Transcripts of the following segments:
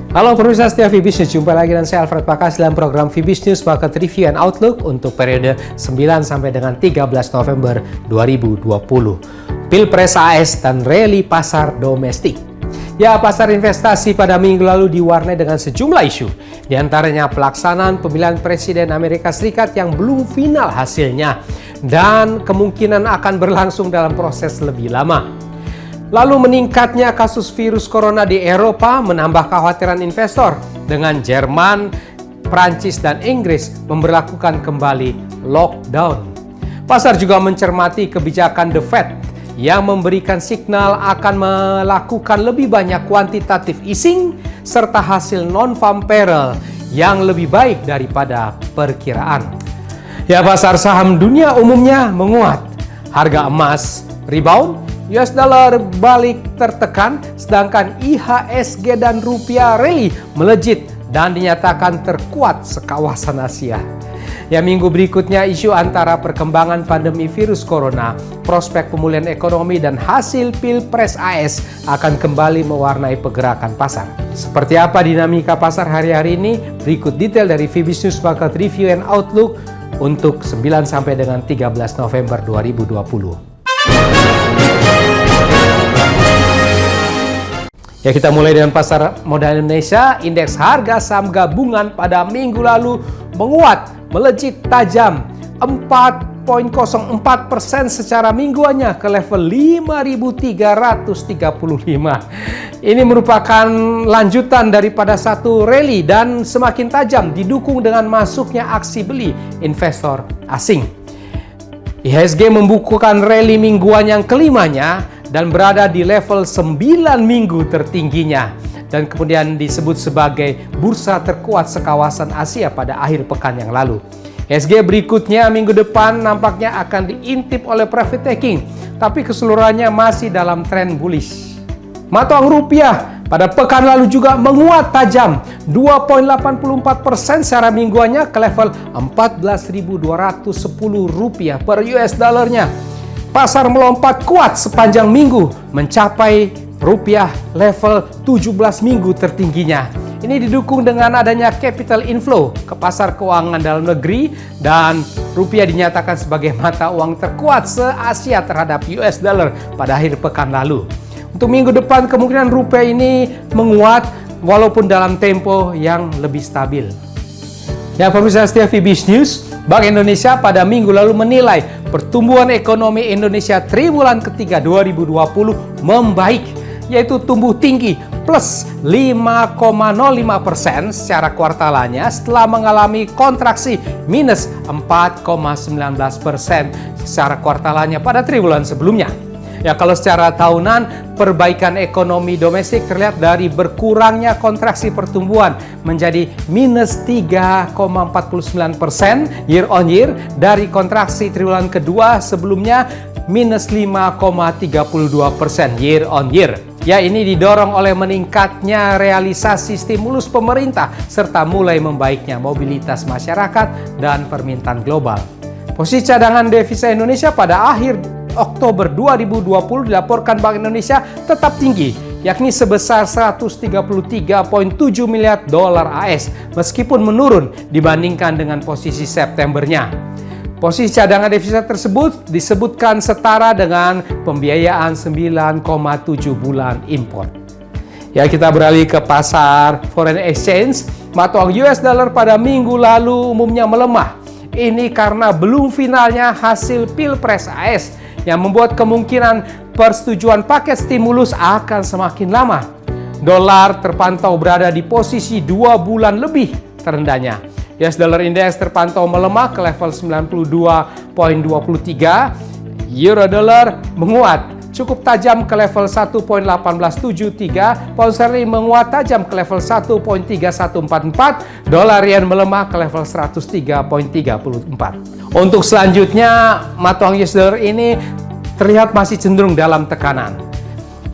Halo pemirsa setia Fibis News, jumpa lagi dengan saya Alfred Pakas dalam program Fibis News Market Review and Outlook untuk periode 9 sampai dengan 13 November 2020. Pilpres AS dan rally pasar domestik. Ya, pasar investasi pada minggu lalu diwarnai dengan sejumlah isu, di antaranya pelaksanaan pemilihan presiden Amerika Serikat yang belum final hasilnya dan kemungkinan akan berlangsung dalam proses lebih lama. Lalu meningkatnya kasus virus corona di Eropa menambah kekhawatiran investor dengan Jerman, Prancis, dan Inggris memberlakukan kembali lockdown. Pasar juga mencermati kebijakan The Fed yang memberikan signal akan melakukan lebih banyak kuantitatif easing serta hasil non-farm payroll yang lebih baik daripada perkiraan. Ya, pasar saham dunia umumnya menguat. Harga emas rebound, US dollar balik tertekan, sedangkan IHSG dan rupiah rally melejit dan dinyatakan terkuat sekawasan Asia. Ya, minggu berikutnya isu antara perkembangan pandemi virus corona, prospek pemulihan ekonomi, dan hasil Pilpres AS akan kembali mewarnai pergerakan pasar. Seperti apa dinamika pasar hari-hari ini? Berikut detail dari Fibis News Market Review and Outlook untuk 9 sampai dengan 13 November 2020. Ya, kita mulai dengan pasar modal Indonesia. Indeks harga saham gabungan pada minggu lalu menguat, melejit tajam 4,04% secara mingguannya ke level 5.335. Ini merupakan lanjutan daripada satu rally dan semakin tajam didukung dengan masuknya aksi beli investor asing. IHSG membukukan rally mingguan yang kelimanya dan berada di level 9 minggu tertingginya dan kemudian disebut sebagai bursa terkuat sekawasan Asia pada akhir pekan yang lalu. IHSG berikutnya minggu depan nampaknya akan diintip oleh profit taking, tapi keseluruhannya masih dalam tren bullish. Mata uang rupiah pada pekan lalu juga menguat tajam 2,84% secara mingguannya ke level 14.210 rupiah per US dollarnya. Pasar melompat kuat sepanjang minggu mencapai rupiah level 17 minggu tertingginya. Ini didukung dengan adanya capital inflow ke pasar keuangan dalam negeri dan rupiah dinyatakan sebagai mata uang terkuat se-Asia terhadap US dollar pada akhir pekan lalu. Untuk minggu depan kemungkinan rupiah ini menguat walaupun dalam tempo yang lebih stabil. Ya, pemirsa setia Fibis News, Bank Indonesia pada minggu lalu menilai pertumbuhan ekonomi Indonesia triwulan ketiga 2020 membaik, yaitu tumbuh tinggi plus 5,05% secara kuartalannya setelah mengalami kontraksi minus 4,19% secara kuartalannya pada triwulan sebelumnya. Ya, kalau secara tahunan, perbaikan ekonomi domestik terlihat dari berkurangnya kontraksi pertumbuhan menjadi minus 3,49% year on year dari kontraksi triwulan kedua sebelumnya minus 5,32% year on year. Ya, ini didorong oleh meningkatnya realisasi stimulus pemerintah serta mulai membaiknya mobilitas masyarakat dan permintaan global. Posisi cadangan devisa Indonesia pada akhir Oktober 2020 dilaporkan Bank Indonesia tetap tinggi, yakni sebesar 133,7 miliar dolar AS, meskipun menurun dibandingkan dengan posisi Septembernya. Posisi cadangan devisa tersebut disebutkan setara dengan pembiayaan 9,7 bulan impor. Ya, kita beralih ke pasar foreign exchange. Mata uang US dollar pada minggu lalu umumnya melemah. Ini karena belum finalnya hasil Pilpres AS yang membuat kemungkinan persetujuan paket stimulus akan semakin lama. Dolar terpantau berada di posisi 2 bulan lebih terendahnya. US dollar index terpantau melemah ke level 92,23. Euro dollar menguat cukup tajam ke level 1,1873. Pound sterling menguat tajam ke level 1,3144. Dolar yen melemah ke level 103,34. Untuk selanjutnya, mata uang US dollar ini terlihat masih cenderung dalam tekanan.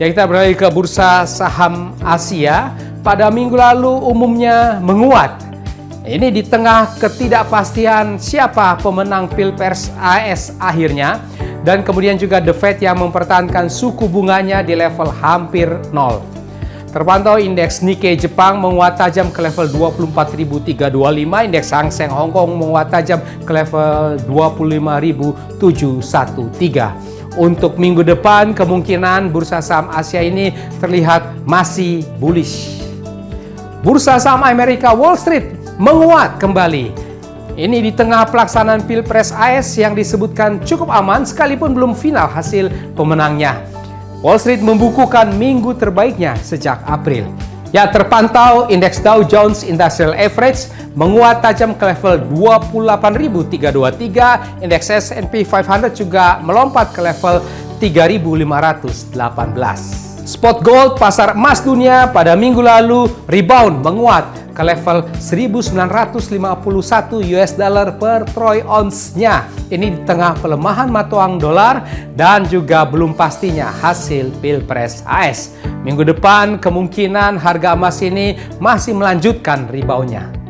Ya, kita beralih ke bursa saham Asia. Pada minggu lalu umumnya menguat. Ini di tengah ketidakpastian siapa pemenang Pilpres AS akhirnya, dan kemudian juga The Fed yang mempertahankan suku bunganya di level hampir nol. Terpantau indeks Nikkei Jepang menguat tajam ke level 24.325, indeks Hang Seng Hong Kong menguat tajam ke level 25.713. Untuk minggu depan, kemungkinan bursa saham Asia ini terlihat masih bullish. Bursa saham Amerika Wall Street menguat kembali. Ini di tengah pelaksanaan Pilpres AS yang disebutkan cukup aman sekalipun belum final hasil pemenangnya. Wall Street membukukan minggu terbaiknya sejak April. Ya, terpantau indeks Dow Jones Industrial Average menguat tajam ke level 28.323, indeks S&P 500 juga melompat ke level 3.518. Spot gold pasar emas dunia pada minggu lalu rebound menguat ke level 1.951 US dollar per troy ounce-nya. Ini di tengah pelemahan mata uang dolar dan juga belum pastinya hasil Pilpres AS. Minggu depan kemungkinan harga emas ini masih melanjutkan rebound-nya.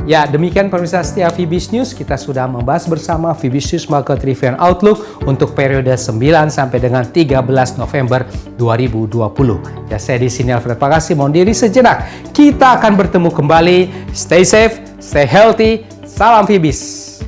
Ya, demikian pemirsa setia Fibis News, kita sudah membahas bersama Fibis News Market Review and Outlook untuk periode 9 sampai dengan 13 November 2020. Ya, saya di sini Alfred Pakasi mohon diri sejenak. Kita akan bertemu kembali. Stay safe, stay healthy. Salam Fibis.